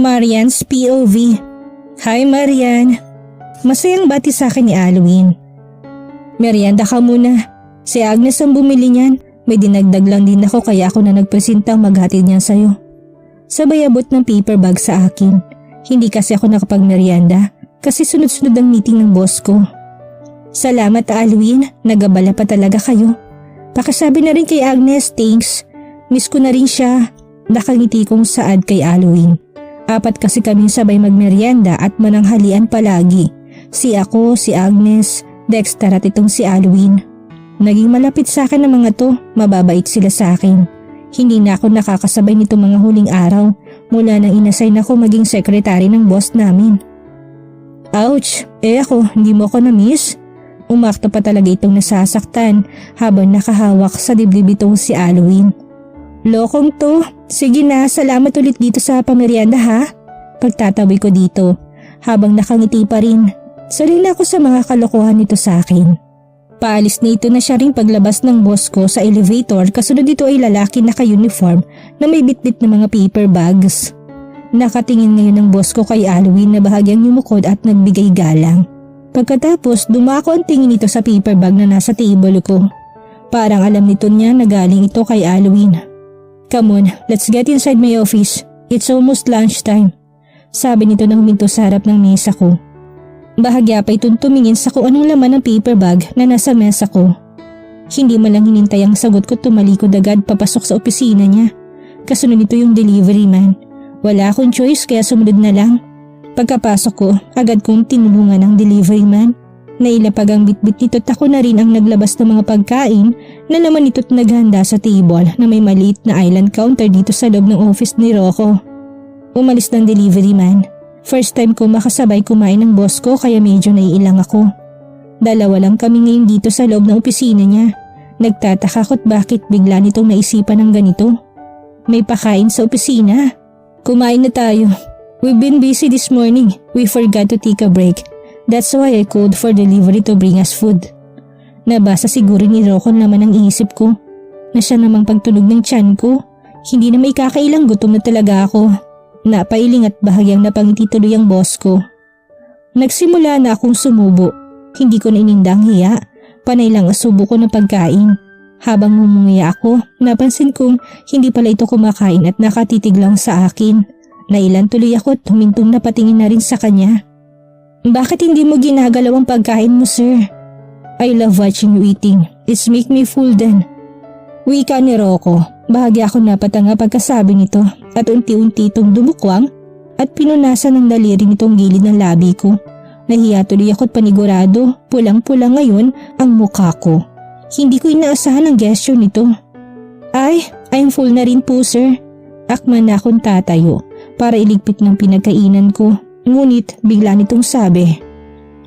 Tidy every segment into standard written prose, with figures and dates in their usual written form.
Marian's POV. Hi Marian. Masayang bati sa akin ni Halloween. Merienda ka muna. Si Agnes ang bumili niyan. May dinagdag lang din ako kaya ako na nagpresentang maghatid niya sa'yo. Sabay abot ng paper bag sa akin. Hindi kasi ako nakapagmerienda kasi sunod-sunod ang meeting ng boss ko. Salamat Halloween, nagabala pa talaga kayo. Pakisabi na rin kay Agnes, thanks. Miss ko na rin siya. Nakangiti kong saad kay Halloween. 4 kasi kami sabay magmerienda at mananghalian palagi. Si ako, si Agnes, Dexter at itong si Halloween. Naging malapit sa akin ang mga to, mababait sila sa akin. Hindi na ako nakakasabay nitong mga huling araw mula nang inassign ako maging secretary ng boss namin. Ouch! Ako, hindi mo ako na-miss? Umakto pa talaga itong nasasaktan habang nakahawak sa dibdib itong si Halloween. Lokong to, sige na, salamat ulit dito sa pamerienda ha? Pagtatabi ko dito habang nakangiti pa rin. Sarili ako sa mga kalokohan nito sa akin. Paalis na ito na siya ring paglabas ng boss ko sa elevator kasunod dito ay lalaki naka-uniform na may bitbit na mga paper bags. Nakatingin ngayon ng boss ko kay Halloween na bahagyang yumukod at nagbigay galang. Pagkatapos dumako ang tingin nito sa paper bag na nasa table ko. Parang alam nito niya na galing ito kay Halloween. Come on, let's get inside my office. It's almost lunchtime. Sabi nito nang huminto sa harap ng mesa ko. Bahagya pa itong tumingin sa kung anong laman ng paper bag na nasa mesa ko. Hindi man lang hinintay ang sagot ko, tumalikod agad papasok sa opisina niya. Kasunod nito yung delivery man. Wala akong choice kaya sumunod na lang. Pagkapasok ko, agad kong tinulungan ng delivery man. Nailapag ang bitbit nito at ako na rin ang naglabas ng mga pagkain na naman ito't naghanda sa table na may maliit na island counter dito sa loob ng office ni Rocco. Umalis ng delivery man. First time ko makasabay kumain ng boss ko kaya medyo naiilang ako. 2 lang kami ngayon dito sa loob ng opisina niya. Nagtataka ko't bakit bigla nitong naisipan ng ganito. May pakain sa opisina. Kumain na tayo. We've been busy this morning. We forgot to take a break. That's why I called for delivery to bring us food. Nabasa siguro ni Rocco naman ang isip ko. Na siya namang pagtunog ng tiyan ko. Hindi na may kakailang gutom na talaga ako. Napailing at bahagyang napangiti tuloy ang boss ko. Nagsimula na akong sumubo. Hindi ko na inindang hiya. Panay lang ang subo ko ng pagkain. Habang ngumunguya ako, napansin kong hindi pala ito kumakain at nakatitig lang sa akin. Nailan tuloy ako at humintong napatingin na rin sa kanya. Bakit hindi mo ginagalaw ang pagkain mo, sir? I love watching you eating. It's make me full then. Wika ni Rocco. Bahagi ako napatanga pagkasabi nito at unti-unti itong dumukwang at pinunasan ng daliri nitong gilid ng labi ko. Nahiya tuloy ako't panigurado, pulang-pula ngayon ang mukha ko. Hindi ko inaasahan ang gesture nito. Ay, I'm full na rin po sir. Akman na akong tatayo para iligpit ng pinagkainan ko. Ngunit bigla nitong sabi,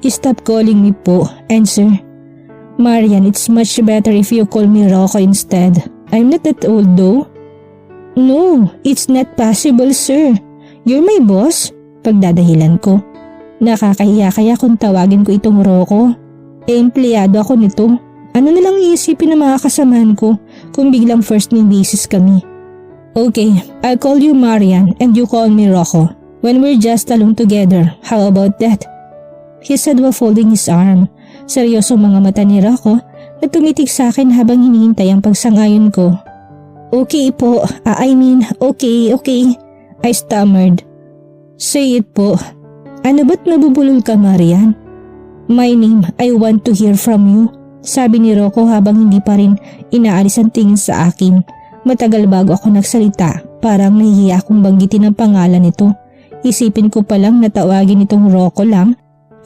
Stop calling me po, and sir. Marian, it's much better if you call me Rocco instead. I'm not that old though. No, it's not possible sir. You're my boss. Pagdadahilan ko. Nakakahiya kaya kung tawagin ko itong Rocco. Empleyado ako nito. Ano nalang iisipin ng mga kasamahan ko kung biglang first name basis kami. Okay, I'll call you Marian and you call me Rocco. When we're just alone together, how about that? He said while folding his arm. Seryosong mga mata ni Rocco na tumitig sa akin habang hinihintay ang pagsangayon ko. Okay po, okay. I stammered. Say it po. Ano ba't nabubulol ka, Marian? My name, I want to hear from you. Sabi ni Rocco habang hindi pa rin inaalis ang tingin sa akin. Matagal bago ako nagsalita, parang nahihiya akong banggitin ang pangalan nito. Isipin ko palang natawagin itong Rocco lang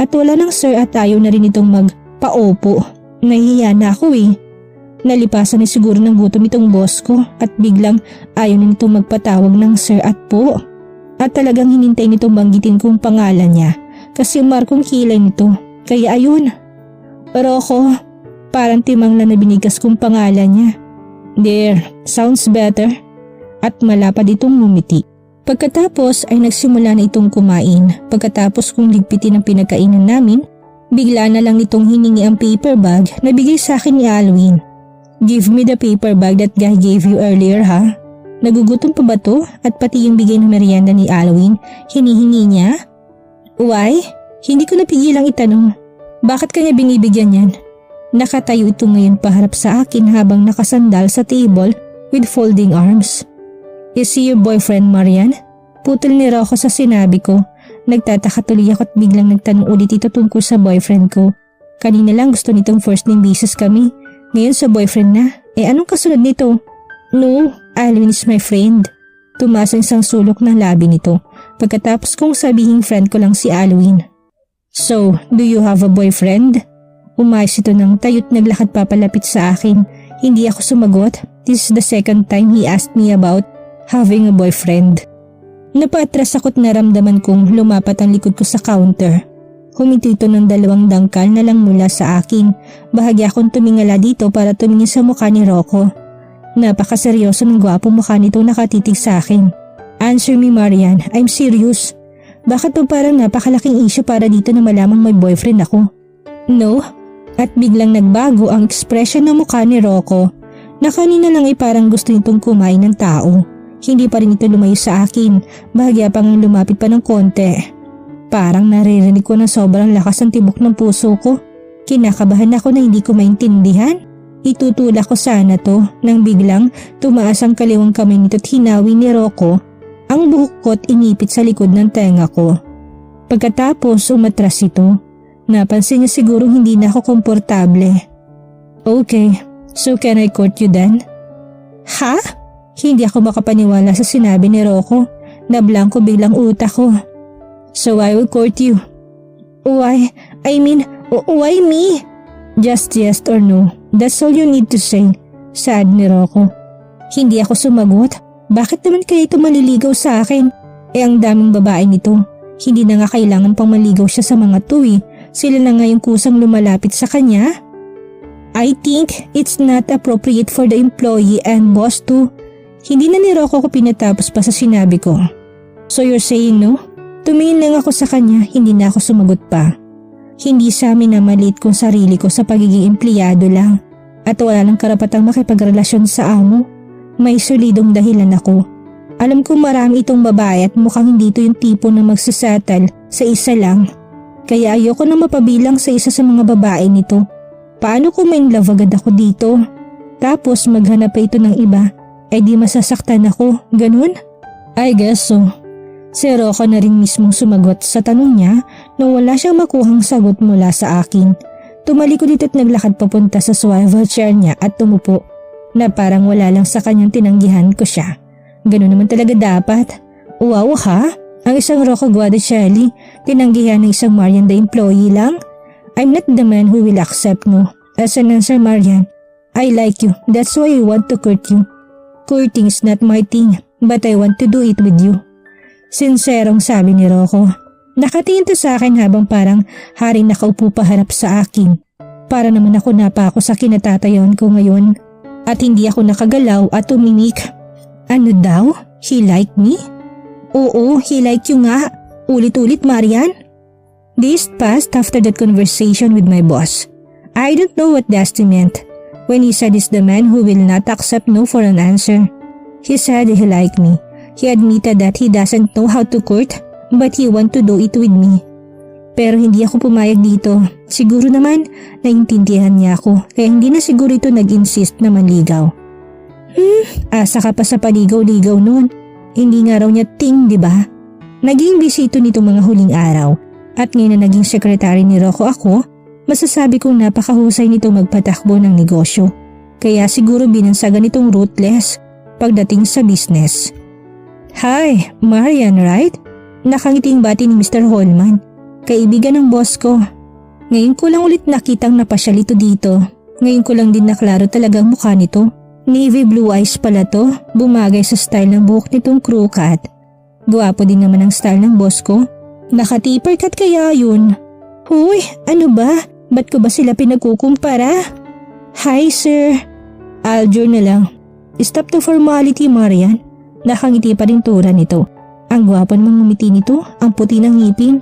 at wala nang sir at ayaw na rin itong magpa-opo. Nahihiya na ako eh. Nalipasan ni siguro ng gutom itong boss ko at biglang ayaw na nitong magpatawag ng sir at po. At talagang hinintay nitong banggitin kong pangalan niya kasi markong kilay nito. Kaya ayun, Rocco, parang timang na nabinigas kong pangalan niya. There, sounds better. At malapad itong ngumiti. Pagkatapos ay nagsimula na itong kumain. Pagkatapos kong ligpitin ang pinagkainan namin, bigla na lang nitong hiningi ang paper bag na bigay sa akin ni Halloween. Give me the paper bag that guy gave you earlier ha? Nagugutom pa ba to? At pati yung bigay ng merienda ni Alwin, hinihingi niya? Why? Hindi ko napigilang itanong. Bakit kanya binibigyan yan? Nakatayo ito ngayon paharap sa akin habang nakasandal sa table with folding arms. Is he your boyfriend, Marian? Putol ni Rocco sa sinabi ko. Nagtataka tuloy ako at biglang nagtanong ulit ito tungkol sa boyfriend ko. Kanina lang gusto nitong first name basis kami. Ngayon sa boyfriend na. Anong kasunod nito? No, Alwin is my friend. Tumaas ang isang sulok ng labi nito. Pagkatapos kong sabihing friend ko lang si Alwin. So, do you have a boyfriend? Umayos ito ng tayo't naglakad papalapit sa akin. Hindi ako sumagot. This is the second time he asked me about having a boyfriend. Napaatras ako't naramdaman kong lumapat ang likod ko sa counter. Huminto ito ng 2 dangkal na lang mula sa akin. Bahagya akong tumingala dito para tumingin sa mukha ni Rocco. Napakaseryoso ng gwapo mukha nitong nakatitig sa akin. Answer me, Marian. I'm serious. Bakit po parang napakalaking issue para dito na malamang may boyfriend ako? No? At biglang nagbago ang ekspresyon ng mukha ni Rocco na kanina lang ay parang gusto nitong kumain ng tao. Hindi pa rin ito lumayo sa akin. Bahagya pang lumapit pa ng konti. Parang naririnig ko na sobrang lakas ng tibok ng puso ko. Kinakabahan ako na hindi ko maintindihan. Itutulak ko sana to nang biglang tumaas ang kaliwang kamay nito at hinawi ni Rocco ang buhok ko at inipit sa likod ng tenga ko. Pagkatapos umatras ito, napansin niya siguro hindi na ako komportable. Okay, so can I court you then? Ha? Hindi ako makapaniwala sa sinabi ni Rocco. Nablangko biglang utak ko. So I will court you. Why? I mean, why me? Just yes or no. That's all you need to say. Sad ni Rocco. Hindi ako sumagot. Bakit naman kaya ito maliligaw sa akin? Ang daming babae nito. Hindi na nga kailangan pang maligaw siya sa mga tuwi. Sila na nga yung kusang lumalapit sa kanya. I think it's not appropriate for the employee and boss to. Hindi na ni Rocco ko pinatapos pa sa sinabi ko. So you're saying no? Tumingin lang ako sa kanya, hindi na ako sumagot pa. Hindi sa amin na maliit kong sarili ko sa pagiging empleyado lang at wala lang karapatang makipagrelasyon sa amo. May solidong dahilan ako. Alam kong marami itong babae at mukhang hindi ito yung tipo na magsasettle sa isa lang. Kaya ayoko na mapabilang sa isa sa mga babae nito. Paano kung may love agad ako dito? Tapos maghanap pa ito ng iba, ay di masasaktan ako, ganun? I guess so. Si Rocco na rin mismong sumagot sa tanong niya nang wala siyang makuhang sagot mula sa akin. Tumalikod ito at naglakad papunta sa swivel chair niya at tumupo na parang wala lang sa kanyang tinanggihan ko siya. Ganun naman talaga dapat. Wow ha? Ang isang Rocco Guadacelli, tinanggihan ng isang Marian the employee lang? I'm not the man who will accept no. As an answer, Marian, I like you. That's why I want to court you. Courting is not my thing, but I want to do it with you. Sinserong sabi ni Rocco. Nakatingin to sa akin habang parang haring nakaupo paharap sa akin. Para naman ako napako sa kinatatayon ko ngayon. At hindi ako nakagalaw at umimik. Ano daw? He like me? Oo, he like you nga. Ulit-ulit, Marian. Days passed after that conversation with my boss. I don't know what Dusty meant when he said he's the man who will not accept no for an answer. He said he liked me. He admitted that he doesn't know how to court, but he want to do it with me. Pero hindi ako pumayag dito. Siguro naman, naintindihan niya ako, kaya hindi na siguro ito nag-insist na manligaw. Asa ka pa sa paligaw-ligaw noon. Hindi nga raw niya ting, di ba? Naging busy ito nitong mga huling araw. At ngayon na naging sekretary ni Rocco ako, masasabi kong napakahusay nitong magpatakbo ng negosyo. Kaya siguro binansagan itong ruthless pagdating sa business. Hi, Marian, right? Nakangiting bati ni Mr. Holman, kaibigan ng boss ko. Ngayon ko lang ulit nakitang napasyal ito dito. Ngayon ko lang din naklaro talagang mukha nito. Navy blue eyes pala to, bumagay sa style ng buhok nitong crew cut. Gwapo din naman ang style ng boss ko. Naka-taper cut kaya yun. Huy, ano ba? Ba't ko ba sila pinagkukumpara? Hi sir. Aljur na lang. Stop the formality, Marian. Nakangiti pa rin tura nito. Ang gwapo namang ngumiti nito, ang puti ng ngipin.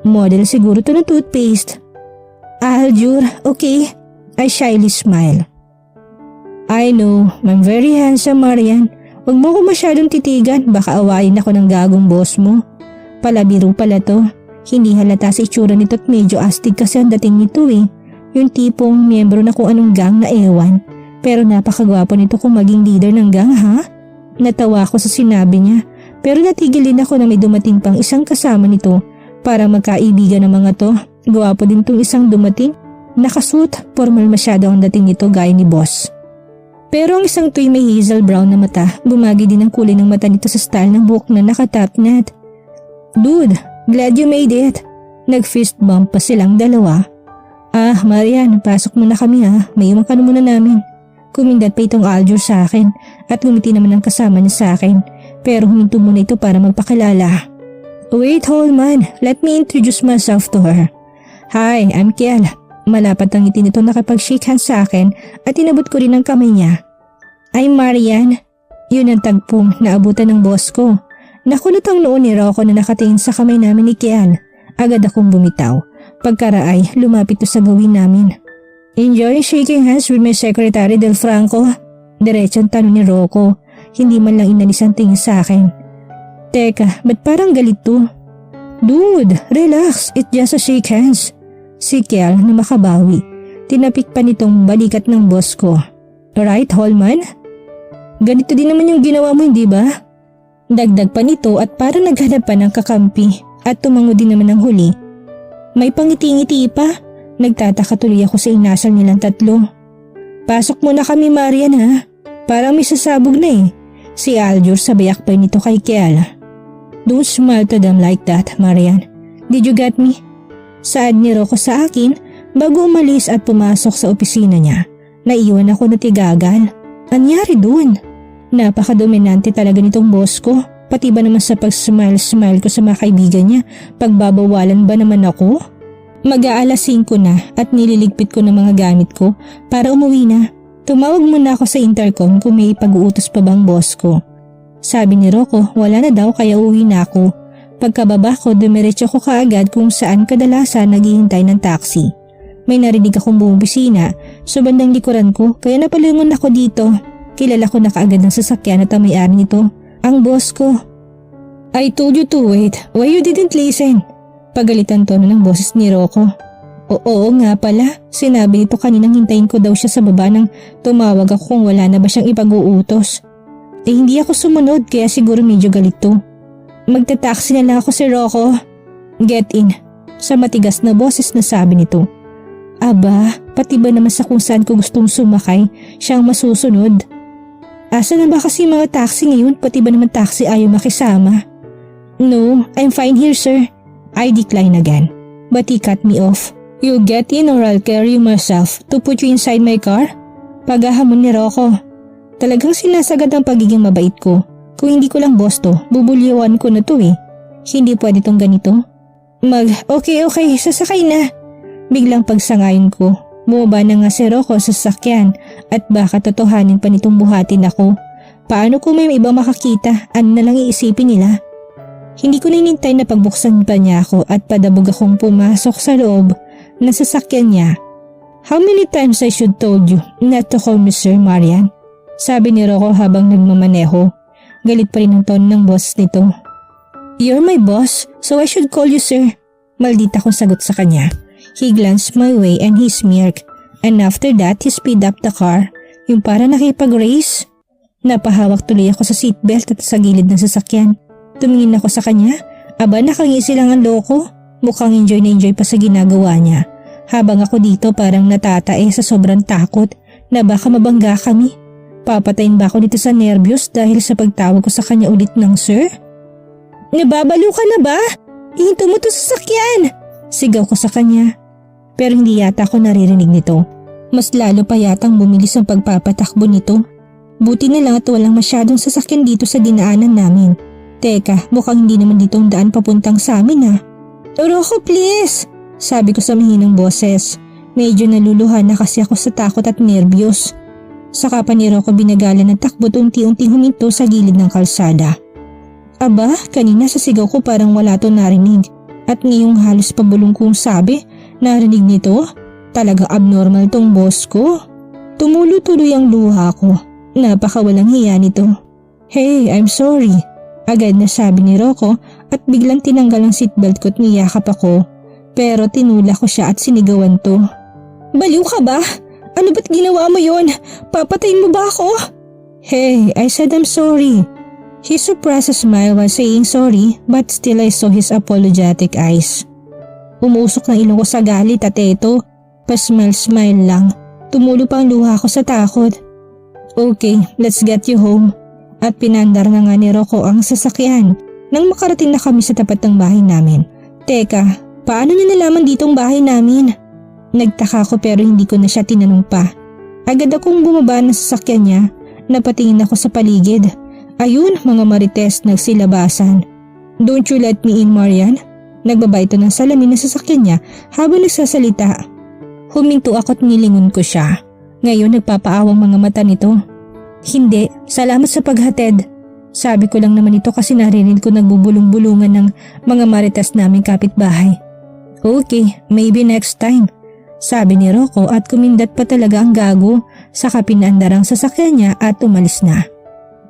Model siguro to ng toothpaste. Aljur, okay. I shyly smile. I know, I'm very handsome, Marian. Huwag mo ko masyadong titigan, baka awayin ako ng gagong boss mo. Palabiro pala to. Hindi halata sa itsura nito at medyo astig kasi ang dating nito eh. Yung tipong miyembro na kung anong gang na ewan. Pero napakagwapo nito kung maging leader ng gang ha? Natawa ako sa sinabi niya. Pero natigil din ako na may dumating pang isang kasama nito para magkaibigan ng mga to. Gwapo din tong isang dumating. Nakasuit, formal masyado ang dating nito gaya ni boss. Pero ang isang to'y may hazel brown na mata, bumagi din ang kulay ng mata nito sa style ng buhok na nakatop knot. Dude, glad you made it. Nag-fist bump pa silang dalawa. Ah, Marian, pasok muna kami ha, may iwan ka na muna namin. Kumindat pa itong Aljur sa akin at ngumiti naman ang kasama niya sa akin, pero huminto muna ito para magpakilala. Wait, hold man, let me introduce myself to her. Hi, I'm Kiel. Malapat ang ngiti nito nakapag-shake hands sa akin at inabot ko rin ang kamay niya. I'm Marian. Yun ang tagpong naabutan ng boss ko. Nakulot ang noon ni Rocco na nakatingin sa kamay namin ni Kiel. Agad akong bumitaw. Pagkaraay, lumapit to sa gawin namin. Enjoy shaking hands with my secretary Del Franco. Diretsong tanong ni Rocco. Hindi man lang inalis ang tingin sa akin. Teka, ba't parang galit to? Dude, relax. It's just a shake hands. Si Kiel na makabawi. Tinapik pa nitong balikat ng boss ko. Right, Holman? Ganito din naman yung ginawa mo, hindi ba? Dagdag pa nito at parang naghanap pa ng kakampi at tumango din naman ng huli. May pangiti-ngiti pa. Nagtataka tuloy ako sa inasal nilang tatlo. Pasok muna kami, Marian ha. Parang may sasabog na eh. Si Aljur sabay akbay nito kay Kiel. Don't smile to them like that, Marian. Did you get me? Saad ni Rocco sa akin bago umalis at pumasok sa opisina niya. Naiwan ako na tigagal. Anyari dun? Napaka-dominante talaga nitong boss ko. Pati ba naman sa pag-smile-smile ko sa mga kaibigan niya, pagbabawalan ba naman ako? Mag-aalas 5 na at nililigpit ko ng mga gamit ko para umuwi na. Tumawag muna ako sa intercom kung may ipag-uutos pa bang boss ko. Sabi ni Rocco, wala na daw kaya uwi na ako. Pagkababa ko, dumiretso ko kaagad kung saan kadalasan naghihintay ng taxi. May narinig akong bumibisina sa bandang likuran ko kaya napalingon ako dito. Kilala ko na kaagad ng sasakyan at ang may-ari nito, ang boss ko. I told you to wait, why you didn't listen? Pagalitan tono ng boses ni Rocco. Oo nga pala, sinabi nito kaninang hintayin ko daw siya sa baba nang tumawag ako kung wala na ba siyang ipag-uutos. Hindi ako sumunod kaya siguro medyo galit to. Magta-taxi na lang ako si Rocco. Get in. Sa matigas na boses na sabi nito. Aba, pati ba naman sa kung saan ko gustong sumakay, siyang masusunod? Asa na ba kasi mga taxi ngayon, pati ba naman taxi ayaw makisama? No, I'm fine here sir. I decline again. But he cut me off. You get in or I'll carry you myself to put you inside my car? Paghahamon ni Rocco. Talagang sinasagad ang pagiging mabait ko. Kung hindi ko lang boss to, bubulyawan ko na to eh. Hindi pwede tong ganito. Okay, sasakay na. Biglang pagsangayon ko, bumaba na nga si Rocco sa sasakyan at baka totohanin pa nitong buhatin ako. Paano kung may ibang makakita, ano na lang iisipin nila? Hindi ko na inintay na pagbuksan pa niya ako at padabog akong pumasok sa loob ng sasakyan niya. How many times I should told you not to call me Sir Marian? Sabi ni Rocco habang nagmamaneho. Galit pa rin ang tono ng boss nito. You're my boss, so I should call you sir. Maldita kong sagot sa kanya. He glanced my way and he smirked. And after that, he speed up the car. Yung para nakipag-race. Napahawak tuloy ako sa seatbelt at sa gilid ng sasakyan. Tumingin ako sa kanya. Aba, nakangisi lang ang loko. Mukhang enjoy na enjoy pa sa ginagawa niya. Habang ako dito parang natatae sa sobrang takot na baka mabangga kami. Papatayin ba ako dito sa nervyos dahil sa pagtawag ko sa kanya ulit ng sir? Nababalo ka na ba? Ihinto mo to sa sakyan! Sigaw ko sa kanya. Pero hindi yata ako naririnig nito. Mas lalo pa yatang bumilis ang pagpapatakbo nito. Buti na lang at walang masyadong sasakyan dito sa dinaanan namin. Teka, mukhang hindi naman dito ang daan papuntang sa amin Rocco please! Sabi ko sa mahinang boses. Medyo naluluhan na kasi ako sa takot at nervyos. Saka pa ni Rocco binagalan ng takbo at unti-unting huminto sa gilid ng kalsada. Aba, kanina sa sigaw ko parang wala to narinig. At ngayong halos pabulong kong sabi, narinig nito? Talagang abnormal tong boss ko. Tumulo-tuloy ang luha ko. Napakawalang hiya nito. Hey, I'm sorry. Agad na sabi ni Rocco at biglang tinanggal ang seatbelt ko at niyakap ako. Pero tinula ko siya at sinigawan to. Baliw ka ba? Ano ba't ginawa mo yon? Papatayin mo ba ako? Hey, I said I'm sorry. He suppressed a smile while saying sorry but still I saw his apologetic eyes. Umusok ng ilong ko sa galit at eto, pa-smile-smile lang. Tumulo pa ang luha ko sa takot. Okay, let's get you home. At pinandar na nga ni Rocco ang sasakyan nang makarating na kami sa tapat ng bahay namin. Teka, paano niya nalaman ditong bahay namin? Nagtaka ko pero hindi ko na siya tinanong pa. Agad akong bumaba ng sasakyan niya, napatingin ako sa paligid. Ayun, mga marites nagsilabasan. Don't you let me in, Marian? Nagbaba ito ng salamin ng sasakyan niya habang nagsasalita. Huminto ako at nilingon ko siya. Ngayon nagpapaawang mga mata nito. Hindi, salamat sa paghatid. Sabi ko lang naman ito kasi narinig ko nagbubulong-bulungan ng mga marites naming kapitbahay. Okay, maybe next time. Sabi ni Rocco at kumindat pa talaga ang gago. Saka pinandar ang sasakyan niya at umalis na.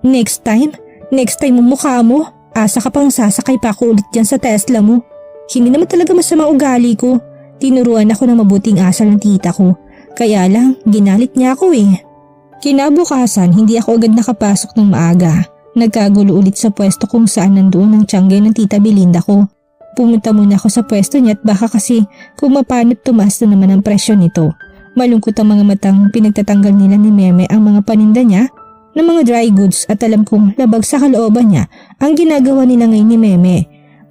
Next time? Next time mo mukha mo? Asa ka pang sasakay pa ako ulit dyan sa Tesla mo. Hindi naman talaga masama ugali ko. Tinuruan ako ng mabuting asal ng tita ko. Kaya lang, ginalit niya ako eh. Kinabukasan, hindi ako agad nakapasok ng maaga. Nagkagulo ulit sa pwesto kung saan nandoon ang tiyangge ng tita Belinda ko. Pumunta muna ako sa pwesto niya at baka kasi kung mapano't tumaas na naman ang presyo nito. Malungkot ang mga matang pinagtatanggal nila ni Meme ang mga paninda niya ng mga dry goods at alam kong labag sa kalooban niya ang ginagawa nila ngayon ni Meme.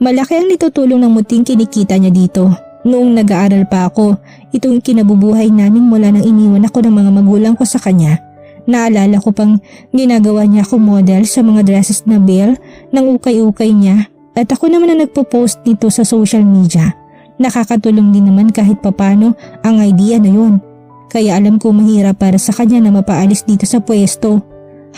Malaki ang nitutulong ng muting kinikita niya dito. Noong nag-aaral pa ako, itong kinabubuhay namin mula nang iniwan ako ng mga magulang ko sa kanya. Naalala ko pang ginagawa niya ako model sa mga dresses na Belle ng ukay-ukay niya at ako naman na nagpo-post nito sa social media. Nakakatulong din naman kahit papano ang idea na yun. Kaya alam ko mahirap para sa kanya na mapaalis dito sa pwesto.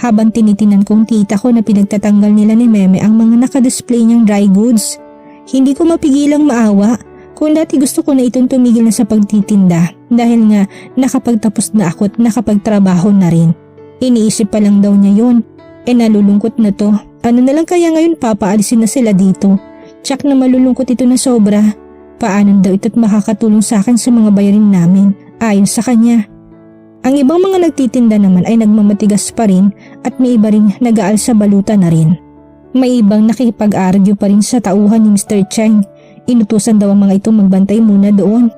Habang tinitinan kong tita ko na pinagtatanggal nila ni Meme ang mga nakadisplay niyang dry goods. Hindi ko mapigilang maawa. Kung dati gusto ko na itong tumigil na sa pagtitinda dahil nga nakapagtapos na ako at nakapagtrabaho na rin. Iniisip pa lang daw niya yun. Nalulungkot na to. Ano na lang kaya ngayon papaalisin na sila dito? Tsak na malulungkot ito na sobra. Paano daw ito't makakatulong sa akin sa mga bayarin namin ayon sa kanya. Ang ibang mga nagtitinda naman ay nagmamatigas pa rin at may iba rin nag-aal sa baluta na rin. May ibang nakikipag-argue pa rin sa tauhan ni Mr. Cheng. Inutusan daw ang mga ito magbantay muna doon.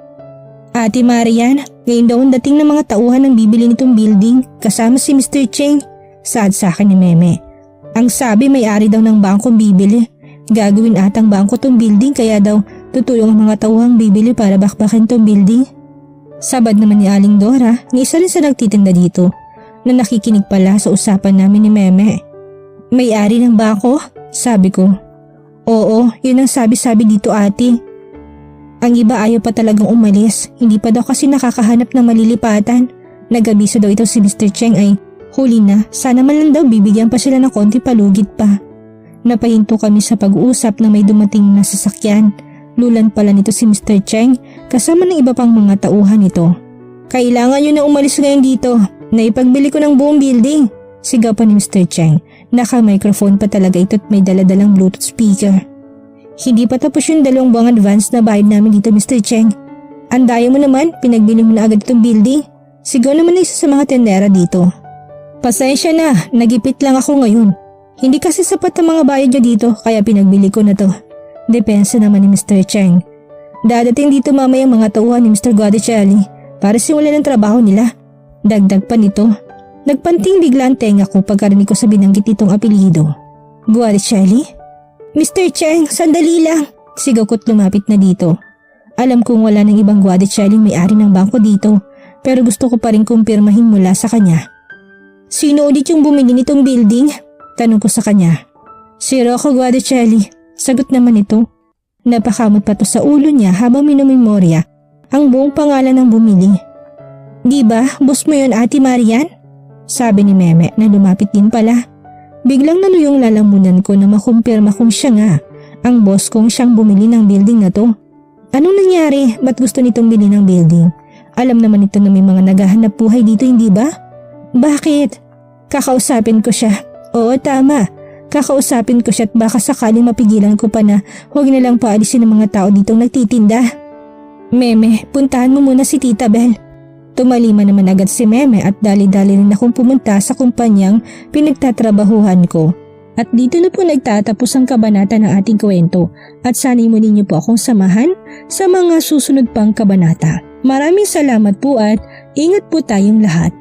Ate Marian, ngayon daw ang dating ng mga tauhan ng bibili nitong building kasama si Mr. Cheng. Saad sa akin ni Meme. Ang sabi may-ari daw ng bangkong bibili. Gagawin atang bangko tong building kaya daw tutulong ang mga tauhang bibili para bakbakin tong building. Sabad naman ni Aling Dora, ni isa rin sa nagtitinda dito na nakikinig pala sa usapan namin ni Meme. May-ari ng bangko? Sabi ko. Oo, yun ang sabi-sabi dito ate. Ang iba ayaw pa talagang umalis, hindi pa daw kasi nakakahanap ng malilipatan. Nag-abiso daw ito si Mr. Cheng ay huli na, sana man lang daw bibigyan pa sila ng konti palugit pa. Napahinto kami sa pag-uusap na may dumating na sasakyan. Lulan pala nito si Mr. Cheng kasama ng iba pang mga tauhan nito. Kailangan nyo na umalis ngayon dito, naipagbili ko ng buong building. Sigaw pa ni Mr. Cheng. Naka-microphone pa talaga ito at may daladalang Bluetooth speaker. Hindi pa tapos yung 2 buwang advance na bayad namin dito Mr. Cheng. Andaya mo naman, pinagbili mo na agad itong building. Sigaw naman na isa sa mga tendera dito. Pasensya na, nagipit lang ako ngayon. Hindi kasi sapat ang mga bayad niya dito kaya pinagbili ko na to. Depensa naman ni Mr. Cheng. Dadating dito mamaya mga tauhan ni Mr. Guadicelli para simulan ang trabaho nila. Dagdag pa nito. Nagpanting bigla ang tenga ko pagkarinig ko sa binanggit itong apelyido. Guadicelli? Mr. Cheng, sandali lang. Sigaw ko't lumapit na dito. Alam kong wala ng ibang Guadicelli may-ari ng bangko dito pero gusto ko pa rin kumpirmahin mula sa kanya. Sino ulit yung bumili nitong building? Tanong ko sa kanya. Si Rocco Guadicelli. Sagot naman ito. Napakamot pa to sa ulo niya habang minumemorya ang buong pangalan ng bumili. Di ba, boss mo yun Ate Marian? Sabi ni Meme na lumapit din pala. Biglang naluyong lalamunan ko na makumpirma kung siya nga ang boss kong siyang bumili ng building na to. Anong nangyari? Ba't gusto nitong bili ng building? Alam naman ito na may mga naghahanap buhay dito, hindi ba? Bakit? Kakausapin ko siya. Oo, tama. Kakausapin ko siya at baka sakaling mapigilan ko pa na huwag na lang paalisin ng mga tao ditong nagtitinda. Meme, puntahan mo muna si Tita Bel. Tumalima naman agad si Meme at dali-dali rin akong pumunta sa kumpanyang pinagtatrabahuhan ko. At dito na po nagtatapos ang kabanata ng ating kwento at sana'y muli niyo po akong samahan sa mga susunod pang kabanata. Maraming salamat po at ingat po tayong lahat.